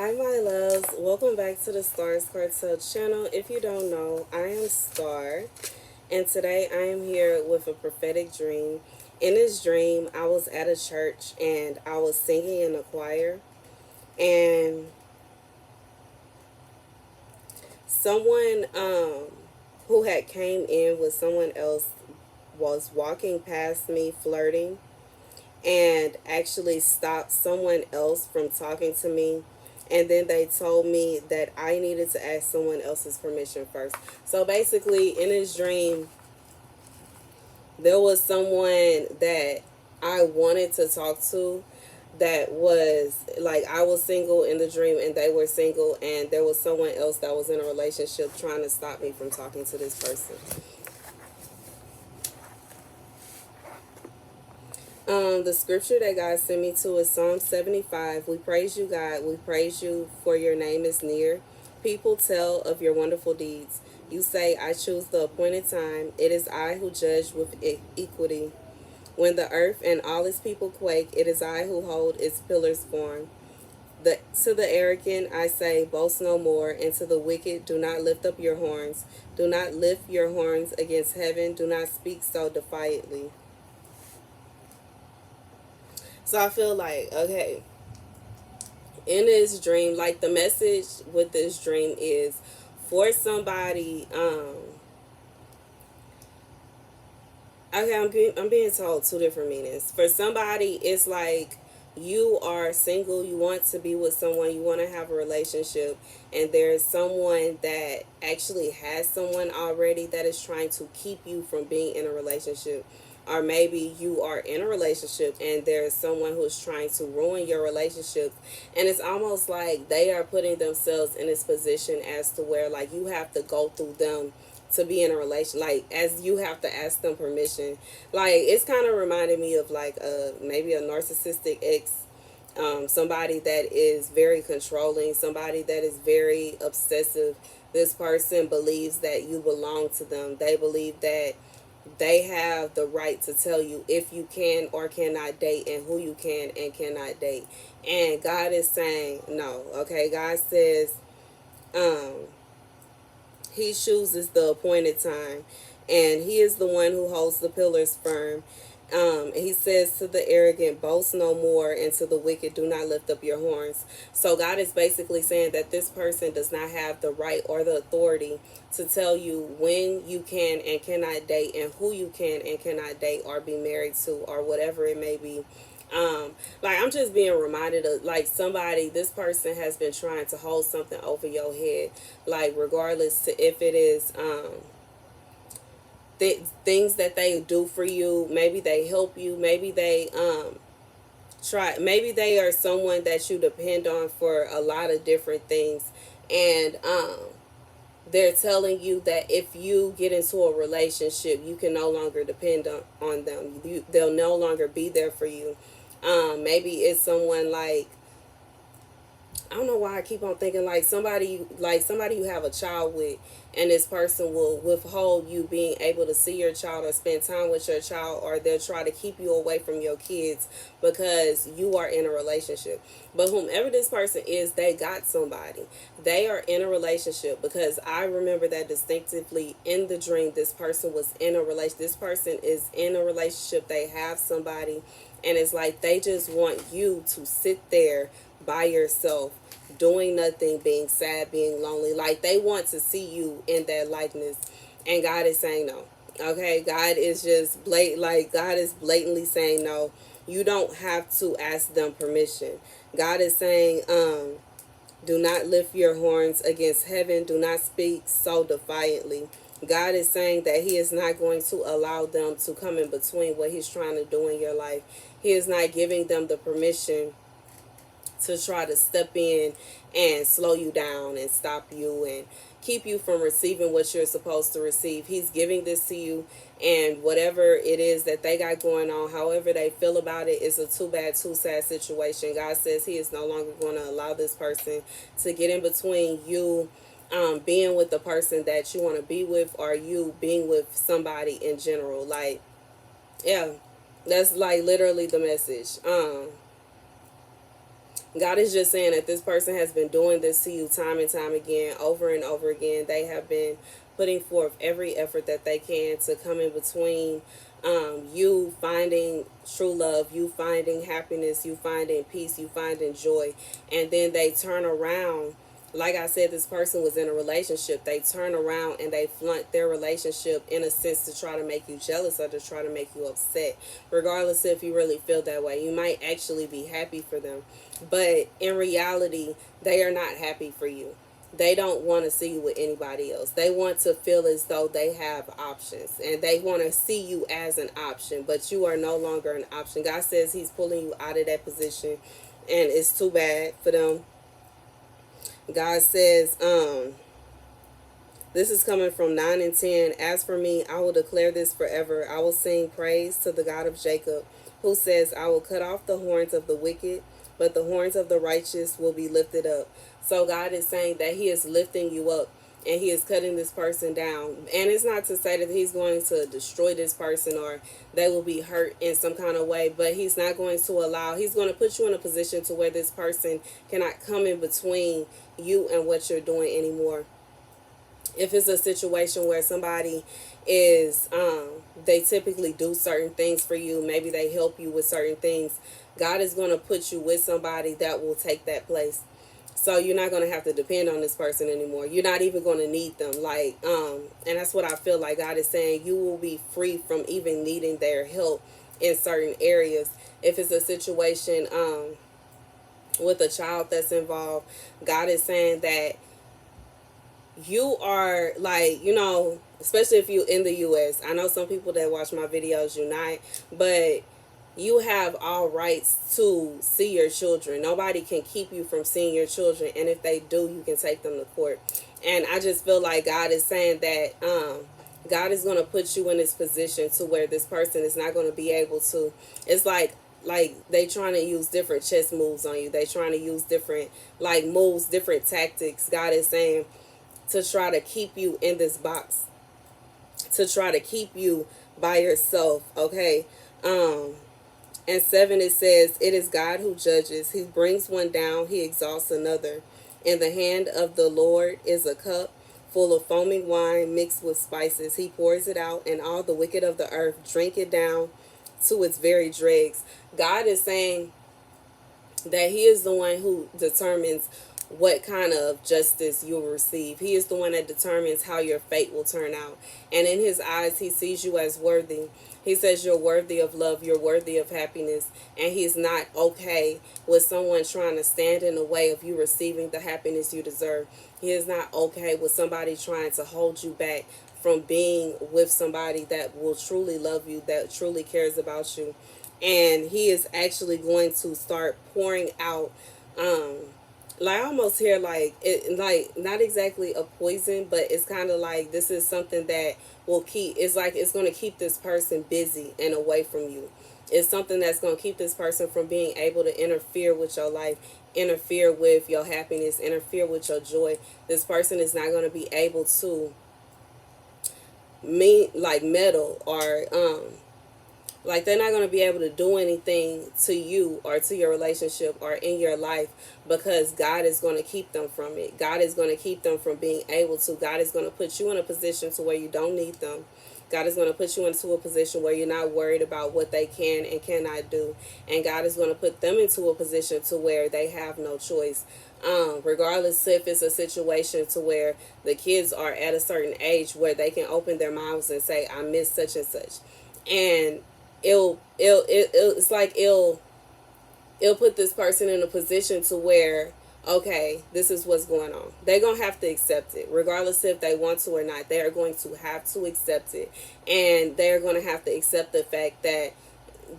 Hi, my loves. Welcome back to the Starscartel channel. If you don't know, I am Star, and today I am here with a prophetic dream. In this dream, I was at a church and I was singing in the choir, and someone who had came in with someone else was walking past me, flirting, and actually stopped someone else from talking to me. And then they told me that I needed to ask someone else's permission first. So basically, in this dream, there was someone that I wanted to talk to that was like, I was single in the dream and they were single, and there was someone else that was in a relationship trying to stop me from talking to this person. The scripture that God sent me to is Psalm 75. We praise you, God. We praise you, for your name is near. People tell of your wonderful deeds. You say, I choose the appointed time. It is I who judge with equity. When the earth and all its people quake, it is I who hold its pillars firm. To the arrogant I say, boast no more, and to the wicked, do not lift up your horns. Do not lift your horns against heaven. Do not speak so defiantly. So I feel like, okay, in this dream, like the message with this dream is for somebody. Okay, I'm being told two different meanings. For somebody, it's like you are single, you want to be with someone, you want to have a relationship, and there's someone that actually has someone already that is trying to keep you from being in a relationship. Or maybe you are in a relationship and there's someone who's trying to ruin your relationship, and it's almost like they are putting themselves in this position as to where, like, you have to go through them to be in a relation, like, as you have to ask them permission. Like, it's kind of reminding me of like maybe a narcissistic ex, somebody that is very controlling, somebody that is very obsessive. This person believes that you belong to them. They believe that they have the right to tell you if you can or cannot date, and who you can and cannot date. And God is saying no. Okay, God says um he chooses the appointed time, and he is the one who holds the pillars firm. He says to the arrogant, boast no more, and to the wicked, do not lift up your horns. So God is basically saying that this person does not have the right or the authority to tell you when you can and cannot date, and who you can and cannot date or be married to, or whatever it may be. Like, I'm just being reminded of, like, somebody, this person has been trying to hold something over your head, like, regardless to if it is things that they do for you. Maybe they help you, maybe they maybe they are someone that you depend on for a lot of different things. And they're telling you that if you get into a relationship, you can no longer depend on them. They'll no longer be there for you. Maybe it's someone like, I don't know why I keep on thinking like somebody you have a child with, and this person will withhold you being able to see your child or spend time with your child, or they'll try to keep you away from your kids because you are in a relationship. But whomever this person is, they got somebody. They are in a relationship, because I remember that distinctively in the dream. This person was in a relation. This person is in a relationship. They have somebody, and it's like they just want you to sit there by yourself, doing nothing, being sad, being lonely. Like, they want to see you in that likeness. And God is saying no. Okay, God is just God is blatantly saying no. You don't have to ask them permission. God is saying, do not lift your horns against heaven. Do not speak so defiantly. God is saying that he is not going to allow them to come in between what he's trying to do in your life. He is not giving them the permission to try to step in and slow you down and stop you and keep you from receiving what you're supposed to receive. He's giving this to you, and whatever it is that they got going on, however they feel about it, is a too bad, too sad situation. God says he is no longer going to allow this person to get in between you being with the person that you want to be with, or you being with somebody in general. Like, yeah, that's like literally the message. God is just saying that this person has been doing this to you time and time again, over and over again. They have been putting forth every effort that they can to come in between you finding true love, you finding happiness, you finding peace, you finding joy. And then they turn around. Like I said, this person was in a relationship. They turn around and they flaunt their relationship in a sense to try to make you jealous or to try to make you upset. Regardless if you really feel that way, you might actually be happy for them. But in reality, they are not happy for you. They don't want to see you with anybody else. They want to feel as though they have options and they want to see you as an option, but you are no longer an option. God says he's pulling you out of that position, and it's too bad for them. God says, this is coming from 9 and 10. As for me, I will declare this forever. I will sing praise to the God of Jacob, who says, I will cut off the horns of the wicked, but the horns of the righteous will be lifted up. So God is saying that he is lifting you up and he is cutting this person down. And it's not to say that he's going to destroy this person or they will be hurt in some kind of way, but he's not going to allow, he's going to put you in a position to where this person cannot come in between you and what you're doing anymore. If it's a situation where somebody is they typically do certain things for you, maybe they help you with certain things, God is going to put you with somebody that will take that place. So you're not going to have to depend on this person anymore. You're not even going to need them. And that's what I feel like God is saying. You will be free from even needing their help in certain areas. If it's a situation with a child that's involved, God is saying that you are especially if you in the US. I know some people that watch my videos unite, but you have all rights to see your children. Nobody can keep you from seeing your children, and if they do, you can take them to court. And I just feel like God is saying that God is going to put you in this position to where this person is not going to be able to. It's like they trying to use different chess moves on you. They trying to use different moves, different tactics. God is saying to try to keep you in this box, to try to keep you by yourself. Okay. And 7, it says, it is God who judges. He brings one down, he exalts another. In the hand of the Lord is a cup full of foaming wine mixed with spices. He pours it out, and all the wicked of the earth drink it down to its very dregs. God is saying that he is the one who determines what kind of justice you'll receive. He is the one that determines how your fate will turn out. And in his eyes, he sees you as worthy. He says you're worthy of love, you're worthy of happiness, and he's not okay with someone trying to stand in the way of you receiving the happiness you deserve. He is not okay with somebody trying to hold you back from being with somebody that will truly love you, that truly cares about you. And he is actually going to start pouring out I almost hear not exactly a poison, but it's kind of like this is something that will keep, it's going to keep this person busy and away from you. It's something that's going to keep this person from being able to interfere with your life, interfere with your happiness, interfere with your joy. This person is not going to be able to meddle or they're not going to be able to do anything to you or to your relationship or in your life, because God is going to keep them from it. God is going to keep them from being able to. God is going to put you in a position to where you don't need them. God is going to put you into a position where you're not worried about what they can and cannot do. And God is going to put them into a position to where they have no choice. Regardless if it's a situation to where the kids are at a certain age where they can open their mouths and say, I miss such and such. And it'll put this person in a position to where, okay, this is what's going on. They're going to have to accept it. Regardless if they want to or not, they are going to have to accept it. And they're going to have to accept the fact that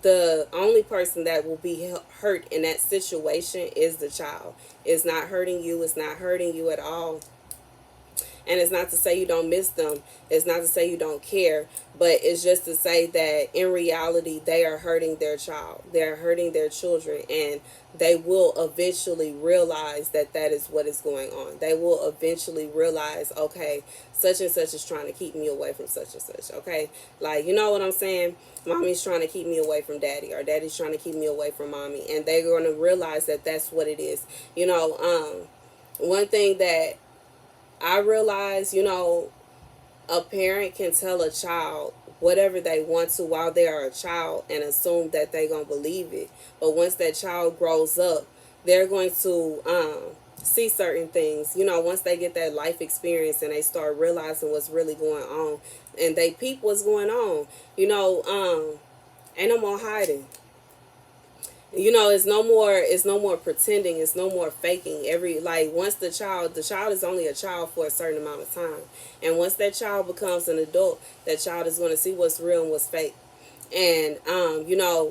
the only person that will be hurt in that situation is the child. It's not hurting you. It's not hurting you at all. And it's not to say you don't miss them. It's not to say you don't care. But it's just to say that in reality, they are hurting their child. They're hurting their children. And they will eventually realize that that is what is going on. They will eventually realize, okay, such and such is trying to keep me away from such and such. Okay, like, you know what I'm saying? Mommy's trying to keep me away from daddy, or daddy's trying to keep me away from mommy, and they're going to realize that that's what it is. One thing that I realize, a parent can tell a child whatever they want to while they are a child and assume that they're going to believe it. But once that child grows up, they're going to see certain things. Once they get that life experience and they start realizing what's really going on and they peep what's going on, ain't no more hiding. It's no more pretending, it's no more faking. Once the child is only a child for a certain amount of time, and once that child becomes an adult, that child is going to see what's real and what's fake. And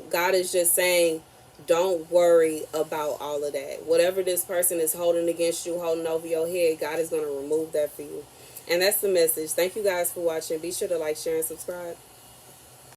God is just saying, don't worry about all of that. Whatever this person is holding against you, holding over your head, God is going to remove that for you. And that's the message. Thank you guys for watching. Be sure to like, share, and subscribe.